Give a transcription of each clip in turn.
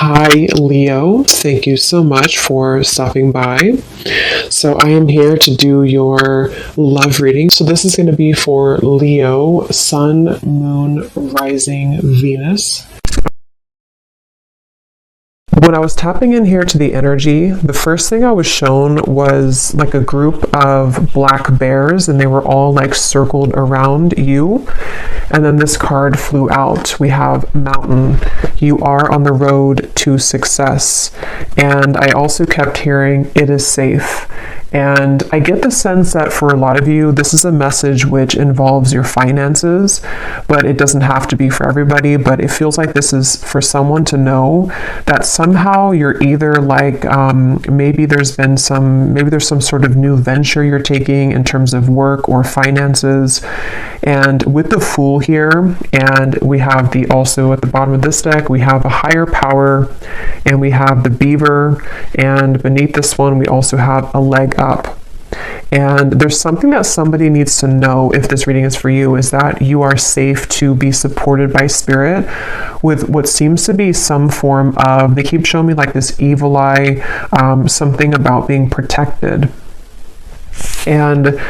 Hi, Leo. Thank you so much for stopping by. So, I am here to do your love reading. So, this is going to be for Leo, Sun, Moon, Rising, Venus. When I was tapping in here to the energy, the first thing I was shown was like a group of black bears, and they were all like circled around you. And then this card flew out. We have Mountain. You are on the road to success. And I also kept hearing, it is safe. And I get the sense that for a lot of you, this is a message which involves your finances, but it doesn't have to be for everybody. But it feels like this is for someone to know that somehow you're either like, maybe there's some sort of new venture you're taking in terms of work or finances. And with the Fool here, and we have also at the bottom of this deck, we have a higher power, and we have the beaver, and beneath this one, we also have a leg up. And there's something that somebody needs to know if this reading is for you, is that you are safe to be supported by spirit with what seems to be some form of, they keep showing me like this evil eye, something about being protected. And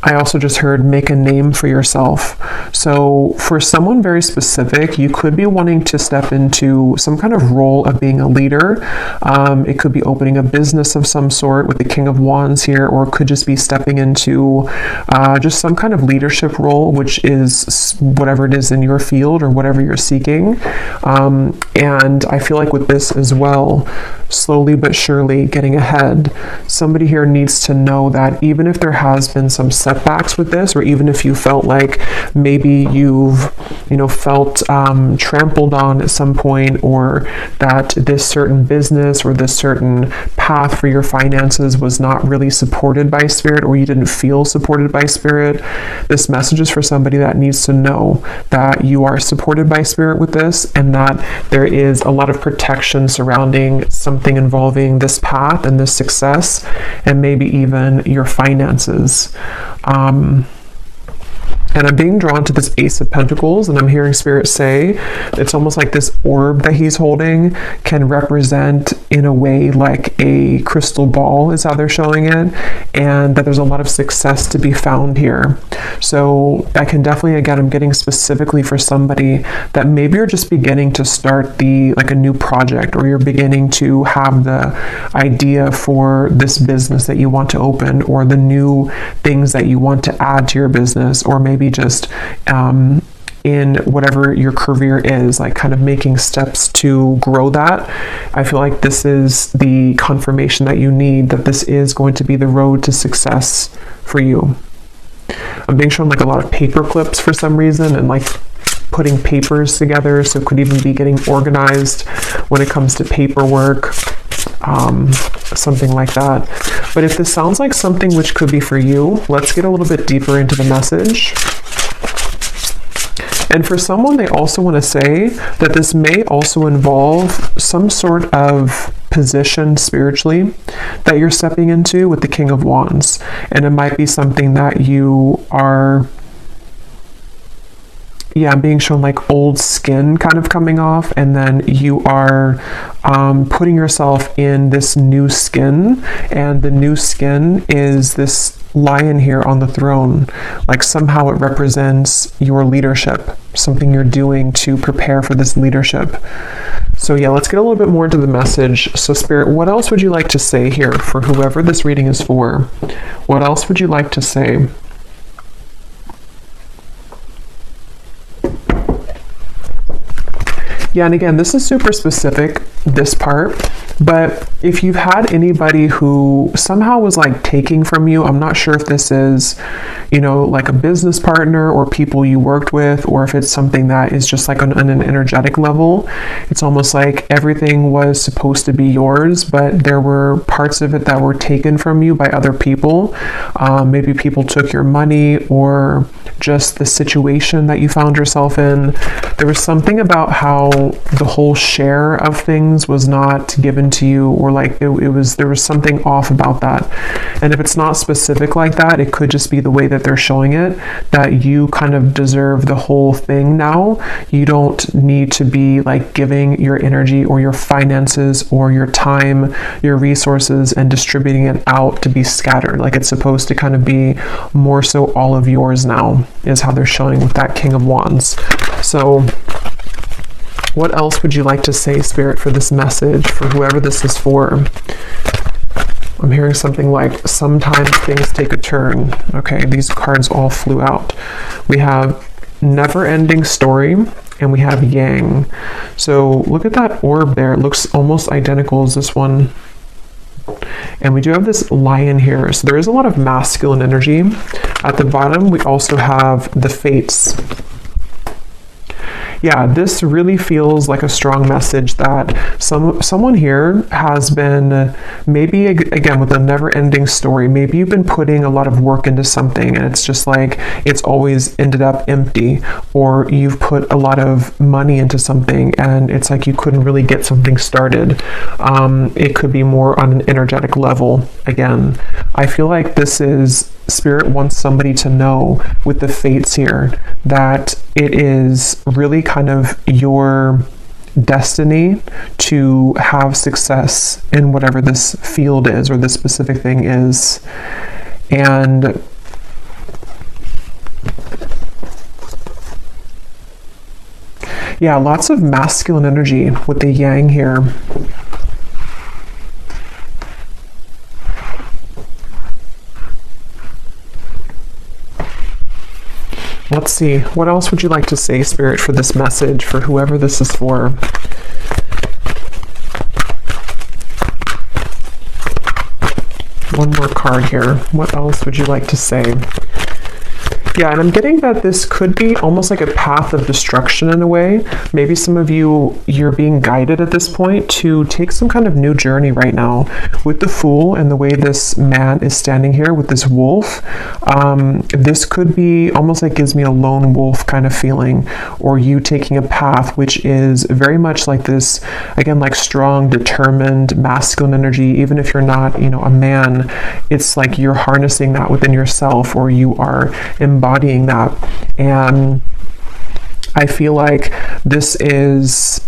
I also just heard make a name for yourself. So for someone very specific, you could be wanting to step into some kind of role of being a leader. It could be opening a business of some sort with the King of Wands here, or it could just be stepping into just some kind of leadership role, which is whatever it is in your field or whatever you're seeking. And I feel like with this as well, slowly but surely getting ahead. Somebody here needs to know that even if there has been some setbacks with this, or even if you felt like maybe you've felt trampled on at some point, or that this certain business or this certain path for your finances was not really supported by spirit, or you didn't feel supported by spirit, this message is for somebody that needs to know that you are supported by spirit with this, and that there is a lot of protection surrounding something involving this path and this success, and maybe even your finances. And I'm being drawn to this Ace of Pentacles, and I'm hearing Spirit say it's almost like this orb that he's holding can represent, in a way, like a crystal ball is how they're showing it, and that there's a lot of success to be found here. So I can definitely, again, I'm getting specifically for somebody that maybe you're just beginning to start a new project, or you're beginning to have the idea for this business that you want to open, or the new things that you want to add to your business, or maybe just in whatever your career is, like kind of making steps to grow that. I feel like this is the confirmation that you need, that this is going to be the road to success for you. I'm being shown like a lot of paper clips for some reason, and like putting papers together, so it could even be getting organized when it comes to paperwork, something like that. But if this sounds like something which could be for you, let's get a little bit deeper into the message. And for someone, they also want to say that this may also involve some sort of position spiritually that you're stepping into with the King of Wands. And it might be something that you are being shown like old skin kind of coming off, and then you are putting yourself in this new skin, and the new skin is this lion here on the throne. Like somehow it represents your leadership, something you're doing to prepare for this leadership. So let's get a little bit more into the message. So Spirit, what else would you like to say here for whoever this reading is for? What else would you like to say? Yeah, and again, this is super specific, this part, but if you've had anybody who somehow was like taking from you, I'm not sure if this is, like a business partner or people you worked with, or if it's something that is just like on an energetic level. It's almost like everything was supposed to be yours, but there were parts of it that were taken from you by other people. Maybe people took your money, or just the situation that you found yourself in. There was something about how the whole share of things was not given to you, or like there was something off about that. And if it's not specific like that, it could just be the way that they're showing it, that you kind of deserve the whole thing now. You don't need to be like giving your energy or your finances or your time, your resources, and distributing it out to be scattered. Like it's supposed to kind of be more so all of yours now, is how they're showing with that King of Wands. So what else would you like to say, Spirit, for this message, for whoever this is for? I'm hearing something like, sometimes things take a turn. Okay, these cards all flew out. We have never-ending story, and we have Yang. So look at that orb there. It looks almost identical as this one. And we do have this lion here. So there is a lot of masculine energy. At the bottom, we also have the fates. Yeah, this really feels like a strong message that someone here has been, maybe again with a never-ending story, maybe you've been putting a lot of work into something and it's just like it's always ended up empty, or you've put a lot of money into something and it's like you couldn't really get something started. It could be more on an energetic level. Again, I feel like this is Spirit wants somebody to know with the fates here that it is really kind of your destiny to have success in whatever this field is or this specific thing is. And yeah, lots of masculine energy with the Yang here. Let's see, what else would you like to say, Spirit, for this message, for whoever this is for? One more card here. What else would you like to say? Yeah, and I'm getting that this could be almost like a path of destruction in a way. Maybe some of you, you're being guided at this point to take some kind of new journey right now. With the Fool and the way this man is standing here with this wolf, this could be almost like gives me a lone wolf kind of feeling, or you taking a path which is very much like this, again, like strong, determined, masculine energy. Even if you're not, a man, it's like you're harnessing that within yourself, or you are embodying that. And I feel like this is,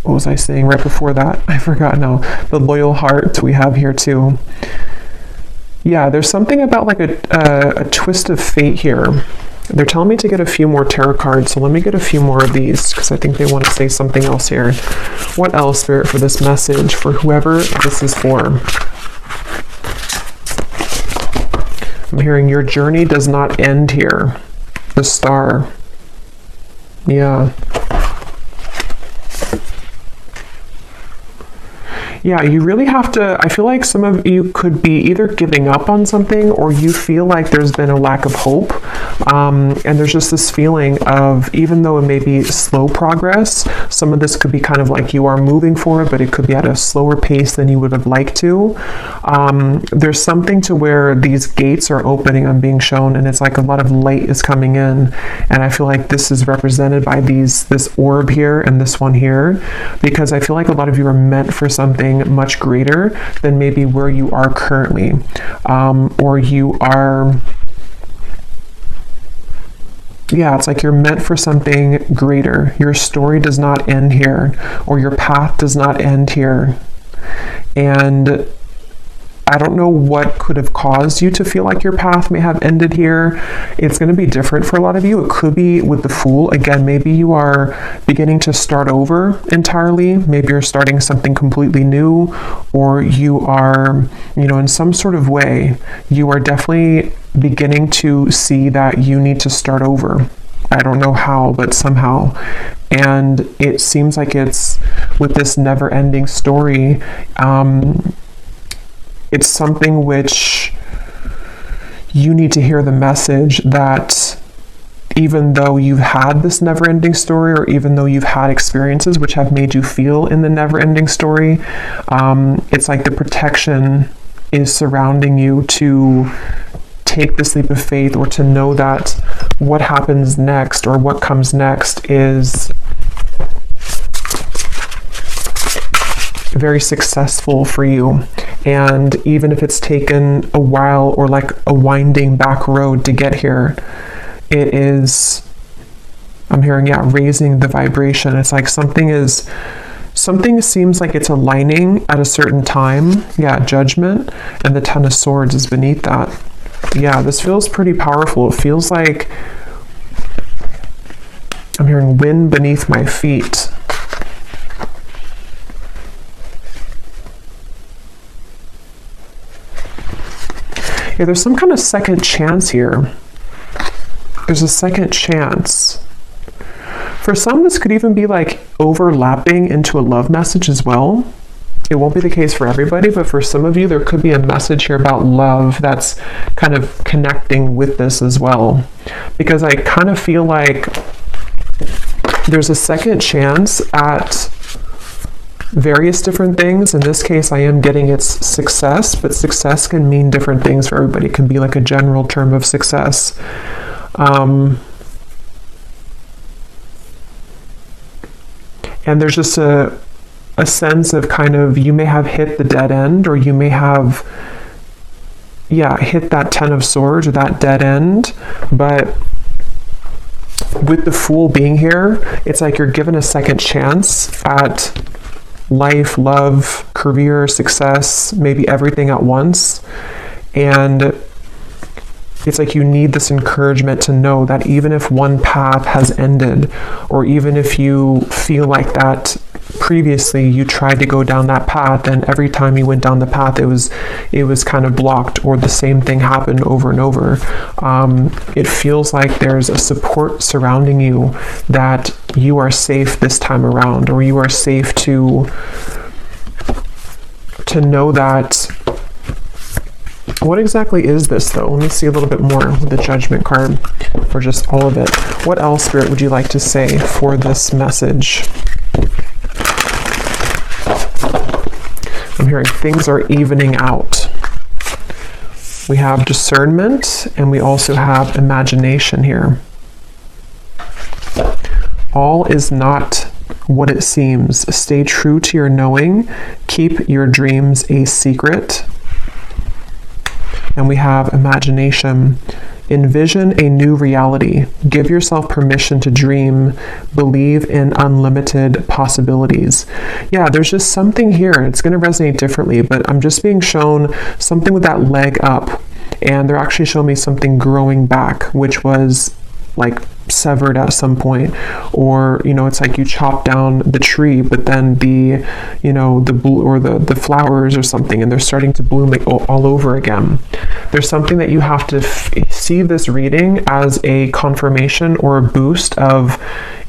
what was I saying right before that? I forgot now. The loyal heart we have here too. Yeah, there's something about like a twist of fate here. They're telling me to get a few more tarot cards, so let me get a few more of these because I think they want to say something else here. What else, Spirit, for this message, for whoever this is for? I'm hearing your journey does not end here. The Star. Yeah. Yeah, you really have to, I feel like some of you could be either giving up on something, or you feel like there's been a lack of hope. And there's just this feeling of, even though it may be slow progress, some of this could be kind of like you are moving forward, but it could be at a slower pace than you would have liked to. There's something to where these gates are opening, I'm being shown, and it's like a lot of light is coming in. And I feel like this is represented by this orb here and this one here, because I feel like a lot of you are meant for something much greater than maybe where you are currently, or you are, yeah, it's like you're meant for something greater. Your story does not end here, or your path does not end here. And I don't know what could have caused you to feel like your path may have ended here. It's going to be different for a lot of you. It could be with the Fool. Again, maybe you are beginning to start over entirely. Maybe you're starting something completely new, or you are, in some sort of way, you are definitely beginning to see that you need to start over. I don't know how, but somehow. And it seems like it's with this never-ending story, it's something which you need to hear the message that even though you've had this never-ending story, or even though you've had experiences which have made you feel in the never-ending story, it's like the protection is surrounding you to take this leap of faith, or to know that what happens next, or what comes next, is very successful for you. And even if it's taken a while or like a winding back road to get here, it is, I'm hearing, yeah, raising the vibration. It's like something seems like it's aligning at a certain time. Yeah, judgment, and the Ten of Swords is beneath that. Yeah, this feels pretty powerful. It feels like I'm hearing wind beneath my feet. Yeah, there's some kind of second chance here. There's a second chance. For some, this could even be like overlapping into a love message as well. It won't be the case for everybody, but for some of you, there could be a message here about love that's kind of connecting with this as well. Because I kind of feel like there's a second chance at various different things. In this case, I am getting its success, but success can mean different things for everybody. It can be like a general term of success. And there's just a sense of kind of, you may have hit the dead end, or you may have, yeah, hit that Ten of Swords or that dead end. But with the Fool being here, it's like you're given a second chance at life, love, career, success, maybe everything at once. And it's like you need this encouragement to know that even if one path has ended, or even if you feel like that previously you tried to go down that path and every time you went down the path it was kind of blocked, or the same thing happened over and over, it feels like there's a support surrounding you, that you are safe this time around, or you are safe to know that. What exactly is this, though? Let me see a little bit more with the Judgment card, or just all of it. What else, Spirit, would you like to say for this message? I'm hearing things are evening out. We have discernment, and we also have imagination here. All is not what it seems. Stay true to your knowing. Keep your dreams a secret. And we have imagination. Envision a new reality. Give yourself permission to dream. Believe in unlimited possibilities. Yeah, there's just something here. It's going to resonate differently, but I'm just being shown something with that leg up. And they're actually showing me something growing back, which was like severed at some point. Or, you know, it's like you chop down the tree, but then the flowers or something, and they're starting to bloom all over again. There's something that you have to see this reading as a confirmation or a boost of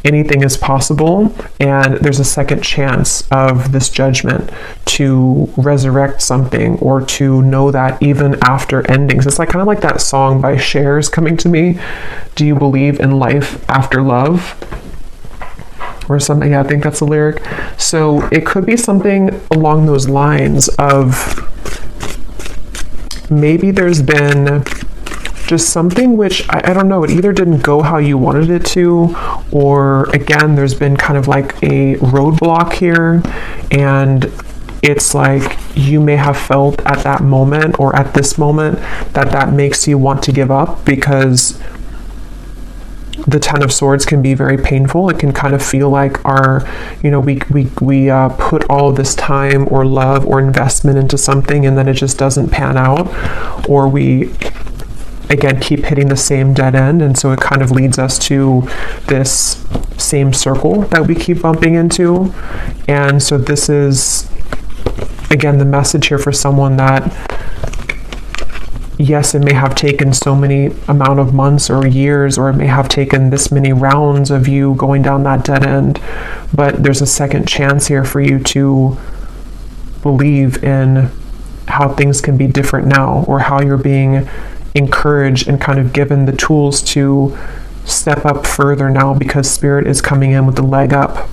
anything is possible, and there's a second chance of this judgment to resurrect something, or to know that even after endings. It's like kind of like that song by Cher's coming to me. Do you believe in life after love? Or something. Yeah, I think that's the lyric. So it could be something along those lines of, maybe there's been just something which, I don't know, it either didn't go how you wanted it to, or again, there's been kind of like a roadblock here, and it's like you may have felt at that moment, or at this moment, that makes you want to give up, because the Ten of Swords can be very painful. It can kind of feel like we put all this time or love or investment into something, and then it just doesn't pan out, or we again keep hitting the same dead end, and so it kind of leads us to this same circle that we keep bumping into. And so this is again the message here for someone that, yes, it may have taken so many amount of months or years, or it may have taken this many rounds of you going down that dead end, but there's a second chance here for you to believe in how things can be different now, or how you're being encouraged and kind of given the tools to step up further now, because Spirit is coming in with the leg up.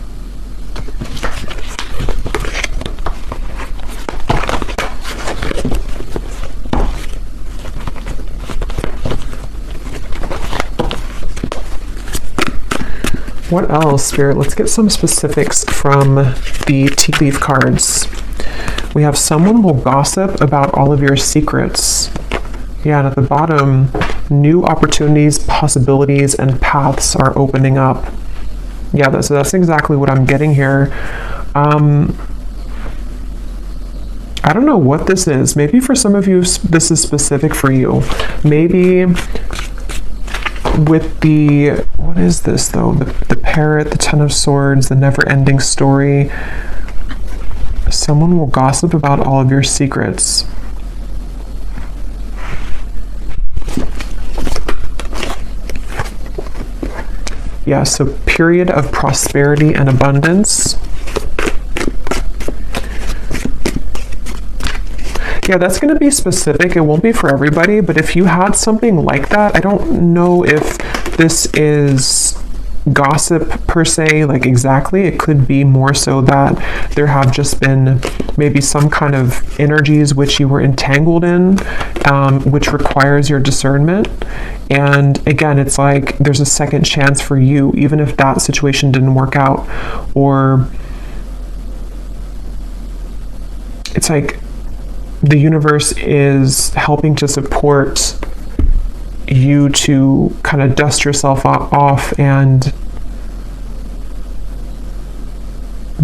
What else, Spirit? Let's get some specifics from the tea leaf cards. We have someone will gossip about all of your secrets. Yeah, and at the bottom, new opportunities, possibilities, and paths are opening up. Yeah, so that's exactly what I'm getting here. I don't know what this is. Maybe for some of you, this is specific for you. Maybe with the, what is this though? The parrot, the Ten of Swords, the never-ending story. Someone will gossip about all of your secrets. Yeah, so period of prosperity and abundance. Yeah, that's going to be specific. It won't be for everybody, but if you had something like that, I don't know if this is gossip per se, like exactly. It could be more so that there have just been maybe some kind of energies which you were entangled in, which requires your discernment. And again, it's like there's a second chance for you, even if that situation didn't work out. Or it's like the universe is helping to support you to kind of dust yourself off and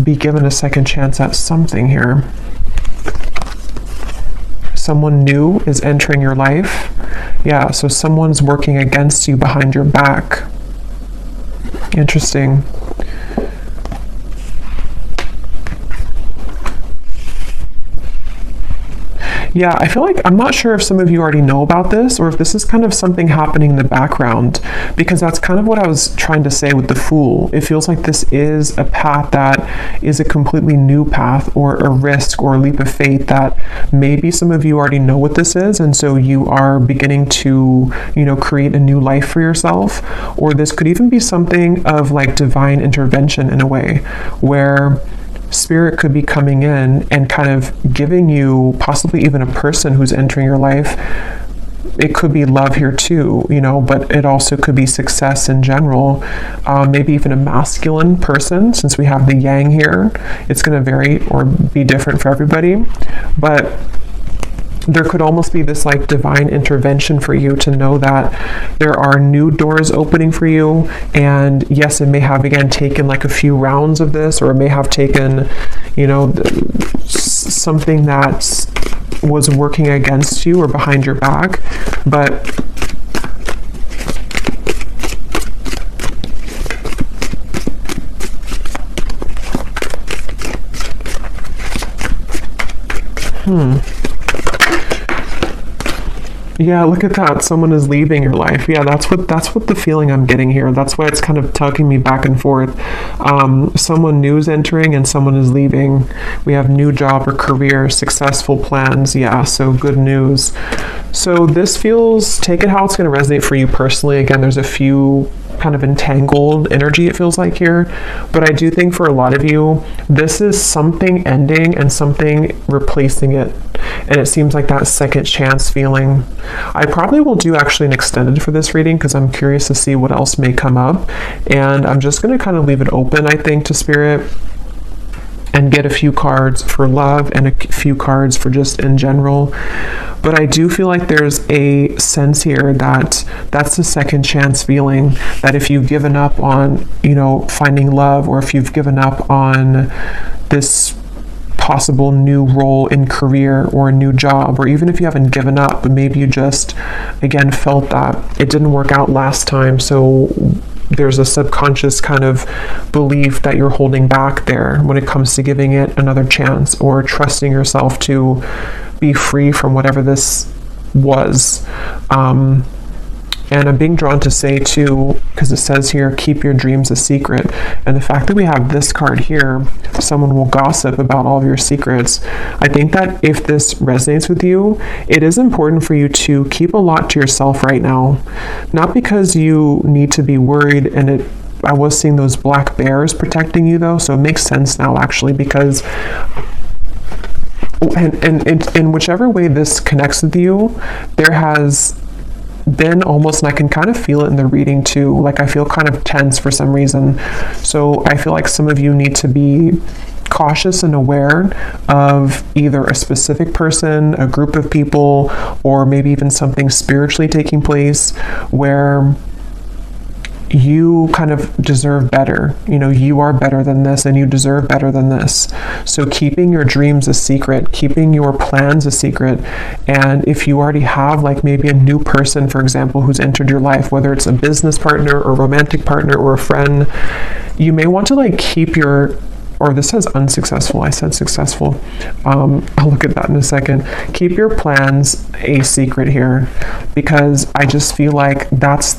be given a second chance at something here. Someone new is entering your life. Yeah, so someone's working against you behind your back. Interesting. Yeah, I feel like, I'm not sure if some of you already know about this or if this is kind of something happening in the background, because that's kind of what I was trying to say with the Fool. It feels like this is a path that is a completely new path, or a risk or a leap of faith that maybe some of you already know what this is, and so you are beginning to, you know, create a new life for yourself. Or this could even be something of like divine intervention in a way, where Spirit could be coming in and kind of giving you possibly even a person who's entering your life. It could be love here too, you know, but it also could be success in general. Maybe even a masculine person, since we have the yang here. It's going to vary or be different for everybody, but there could almost be this like divine intervention for you to know that there are new doors opening for you. And yes, it may have again taken like a few rounds of this, or it may have taken, you know, something that was working against you or behind your back, but yeah, look at that. Someone is leaving your life. Yeah, that's what the feeling I'm getting here. That's why it's kind of tugging me back and forth. Someone new is entering and someone is leaving. We have new job or career, successful plans. Yeah, so good news. So this feels, take it how it's going to resonate for you personally. Again, there's a few kind of entangled energy, it feels like here, but I do think for a lot of you, this is something ending and something replacing it, and it seems like that second chance feeling. I probably will do actually an extended for this reading because I'm curious to see what else may come up, and I'm just going to kind of leave it open, I think, to Spirit, and get a few cards for love and a few cards for just in general. But I do feel like there's a sense here that that's the second chance feeling, that if you've given up on, you know, finding love, or if you've given up on this possible new role in career or a new job, or even if you haven't given up, but maybe you just, again, felt that it didn't work out last time, so there's a subconscious kind of belief that you're holding back there when it comes to giving it another chance, or trusting yourself to be free from whatever this was. And I'm being drawn to say too, because it says here, keep your dreams a secret. And the fact that we have this card here, someone will gossip about all of your secrets. I think that if this resonates with you, it is important for you to keep a lot to yourself right now. Not because you need to be worried, and I was seeing those black bears protecting you though, so it makes sense now actually, because and in whichever way this connects with you, there has been almost, and I can kind of feel it in the reading too, like I feel kind of tense for some reason. So I feel like some of you need to be cautious and aware of either a specific person, a group of people, or maybe even something spiritually taking place where you kind of deserve better. You are better than this and you deserve better than this. So keeping your dreams a secret, keeping your plans a secret. And if you already have like maybe a new person, for example, who's entered your life, whether it's a business partner or romantic partner or a friend, you may want to like keep your, or this says unsuccessful, I said successful. I'll look at that in a second. Keep your plans a secret here, because I just feel like that's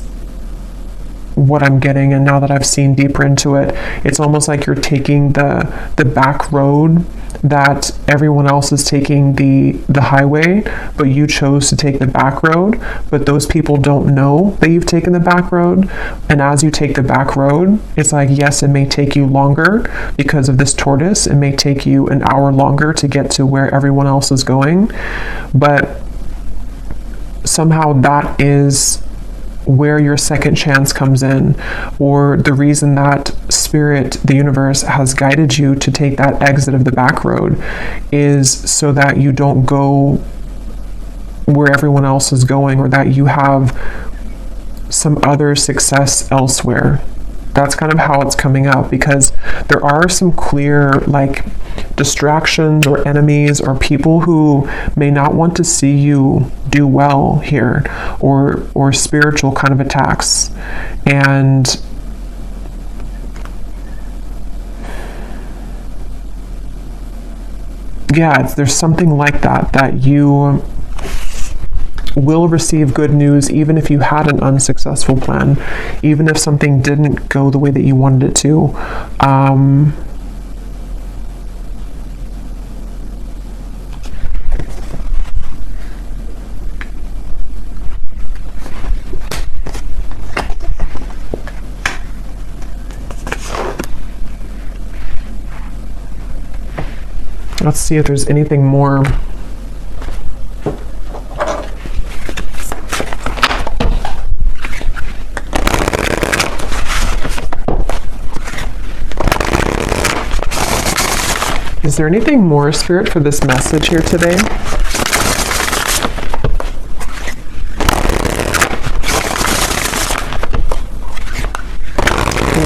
what I'm getting. And now that I've seen deeper into it, it's almost like you're taking the back road that everyone else is taking the highway, but you chose to take the back road. But those people don't know that you've taken the back road. And as you take the back road, it's like, yes, it may take you longer because of this tortoise. It may take you an hour longer to get to where everyone else is going. But somehow that is where your second chance comes in, or the reason that spirit, the universe, has guided you to take that exit of the back road is so that you don't go where everyone else is going, or that you have some other success elsewhere. That's kind of how it's coming up, because there are some clear like distractions or enemies or people who may not want to see you do well here, or spiritual kind of attacks. And yeah, there's something like that you will receive good news even if you had an unsuccessful plan, even if something didn't go the way that you wanted it to. Let's see if there's anything more. Is there anything more, Spirit, for this message here today?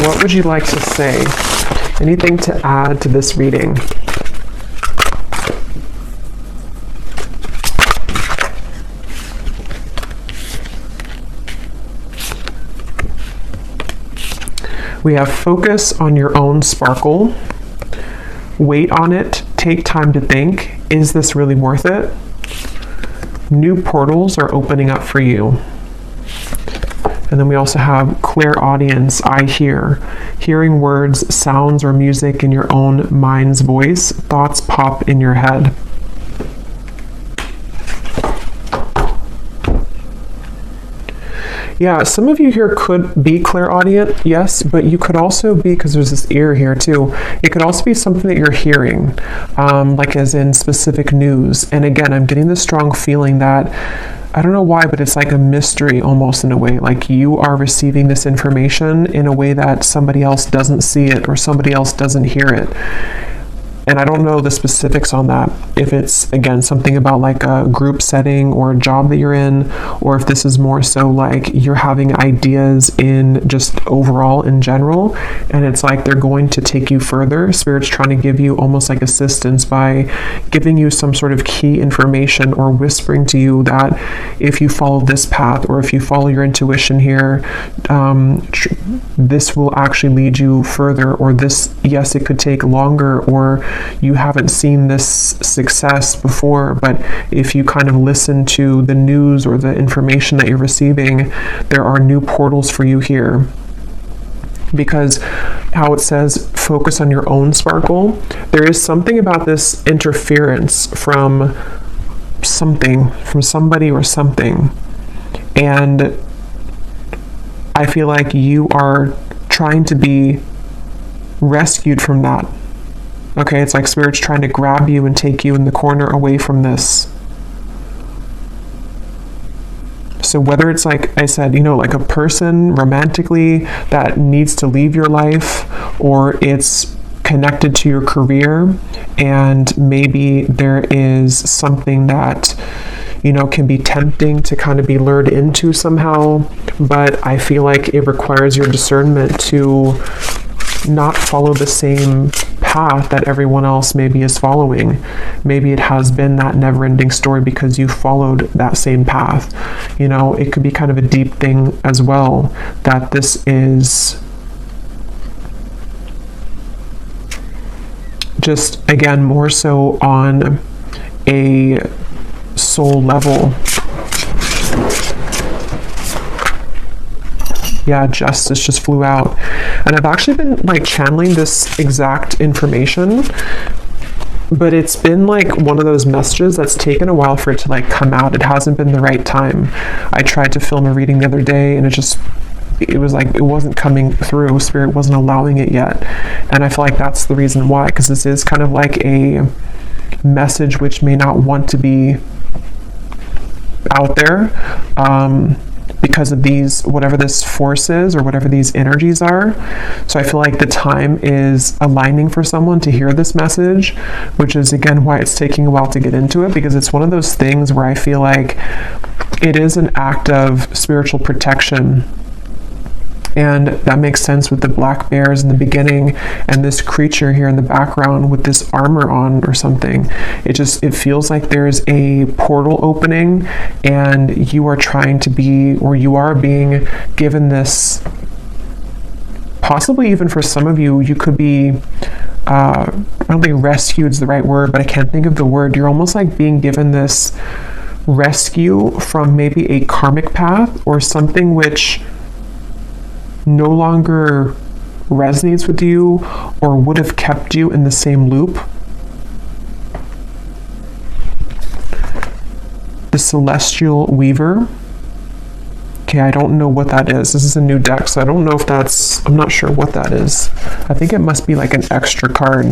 What would you like to say? Anything to add to this reading? We have focus on your own sparkle. Wait on it. Take time to think. Is this really worth it? New portals are opening up for you. And then we also have clairaudience. I hear. Hearing words, sounds, or music in your own mind's voice. Thoughts pop in your head. Yeah, some of you here could be clairaudient, yes, but you could also be, because there's this ear here too, it could also be something that you're hearing, like as in specific news. And again, I'm getting this strong feeling that, I don't know why, but it's like a mystery almost in a way, like you are receiving this information in a way that somebody else doesn't see it or somebody else doesn't hear it. And I don't know the specifics on that, if it's, again, something about like a group setting or a job that you're in, or if this is more so like you're having ideas in just overall in general, and it's like they're going to take you further. Spirit's trying to give you almost like assistance by giving you some sort of key information or whispering to you that if you follow this path or if you follow your intuition here, this will actually lead you further, or this, yes, it could take longer, or you haven't seen this success before, but if you kind of listen to the news or the information that you're receiving, there are new portals for you here. Because how it says focus on your own sparkle, there is something about this interference from something, from somebody or something, and I feel like you are trying to be rescued from that. Okay, it's like Spirit's trying to grab you and take you in the corner away from this. So whether it's like I said, like a person romantically that needs to leave your life, or it's connected to your career, and maybe there is something that, you know, can be tempting to kind of be lured into somehow, but I feel like it requires your discernment to not follow the same path that everyone else maybe is following. Maybe it has been that never-ending story because you followed that same path. You know, it could be kind of a deep thing as well, that this is just, again, more so on a soul level. Yeah, justice just flew out. And I've actually been like channeling this exact information, but it's been like one of those messages that's taken a while for it to like come out. It hasn't been the right time. I tried to film a reading the other day and it was like it wasn't coming through. Spirit wasn't allowing it yet. And I feel like that's the reason why, because this is kind of like a message which may not want to be out there, because of these, whatever this force is or whatever these energies are. So I feel like the time is aligning for someone to hear this message, which is again why it's taking a while to get into it, because it's one of those things where I feel like it is an act of spiritual protection. And that makes sense with the black bears in the beginning and this creature here in the background with this armor on or something. It feels like there's a portal opening and you are trying to be, or you are being given this, possibly even for some of you, you could be, I don't think rescued is the right word, but I can't think of the word. You're almost like being given this rescue from maybe a karmic path or something which no longer resonates with you or would have kept you in the same loop. The Celestial Weaver. Okay, I don't know what that is. This is a new deck, so I don't know if that's, I'm not sure what that is. I think it must be like an extra card.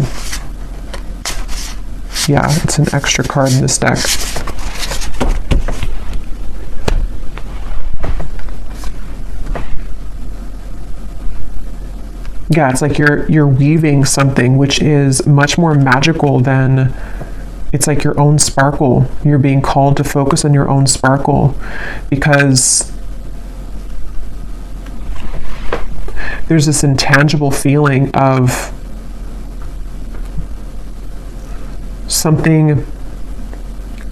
Yeah, it's an extra card in this deck. Yeah, it's like you're weaving something which is much more magical than, it's like your own sparkle. You're being called to focus on your own sparkle because there's this intangible feeling of something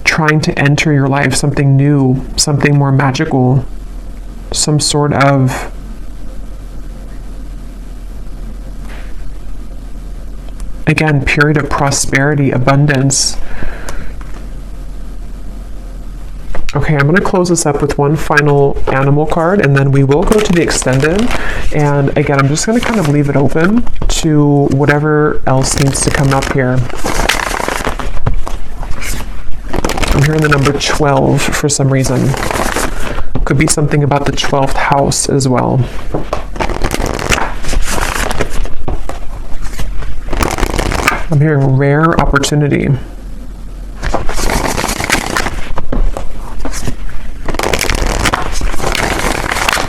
trying to enter your life, something new, something more magical, some sort of again, period of prosperity, abundance. Okay, I'm going to close this up with one final animal card, and then we will go to the extended. And again, I'm just going to kind of leave it open to whatever else needs to come up here. I'm hearing the number 12 for some reason. Could be something about the 12th house as well. I'm hearing rare opportunity.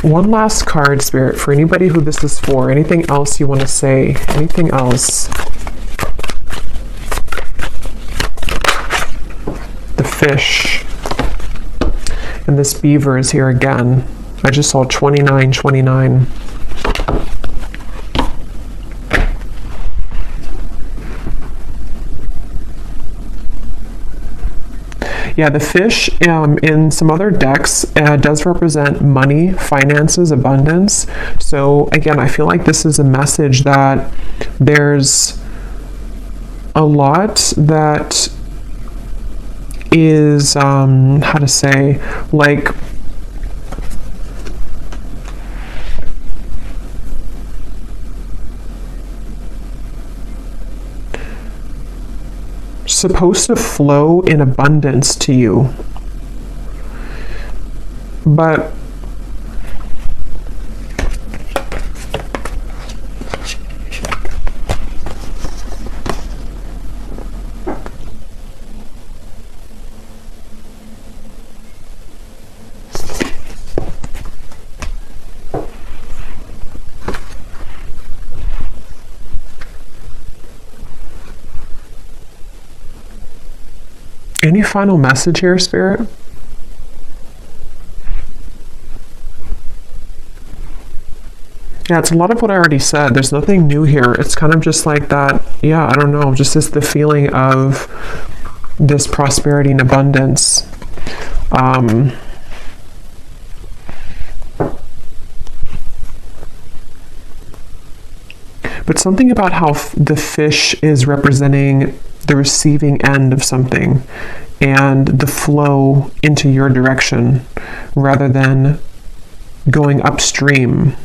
One last card, Spirit, for anybody who this is for. Anything else you want to say? Anything else? The fish. And this beaver is here again. I just saw 2929. Yeah, the fish in some other decks does represent money, finances, abundance. So again, I feel like this is a message that there's a lot that is, how to say, like, supposed to flow in abundance to you, but Any final message here, Spirit? Yeah, it's a lot of what I already said. There's nothing new here. It's kind of just like that, yeah, I don't know, just the feeling of this prosperity and abundance. But something about how the fish is representing the receiving end of something and the flow into your direction rather than going upstream.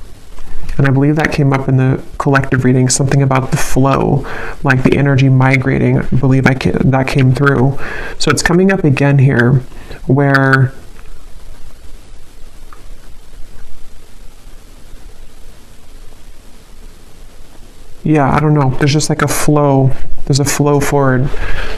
And I believe that came up in the collective reading, something about the flow, like the energy migrating. I believe that came through. So it's coming up again here where yeah, I don't know. There's just like a flow. There's a flow forward.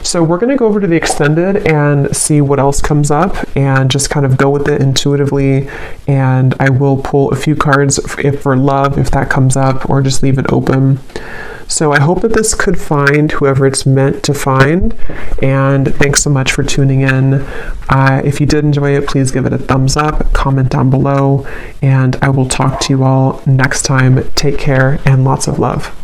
So we're going to go over to the extended and see what else comes up and just kind of go with it intuitively. And I will pull a few cards for love, if that comes up, or just leave it open. So I hope that this could find whoever it's meant to find. And thanks so much for tuning in. If you did enjoy it, please give it a thumbs up, comment down below, and I will talk to you all next time. Take care and lots of love.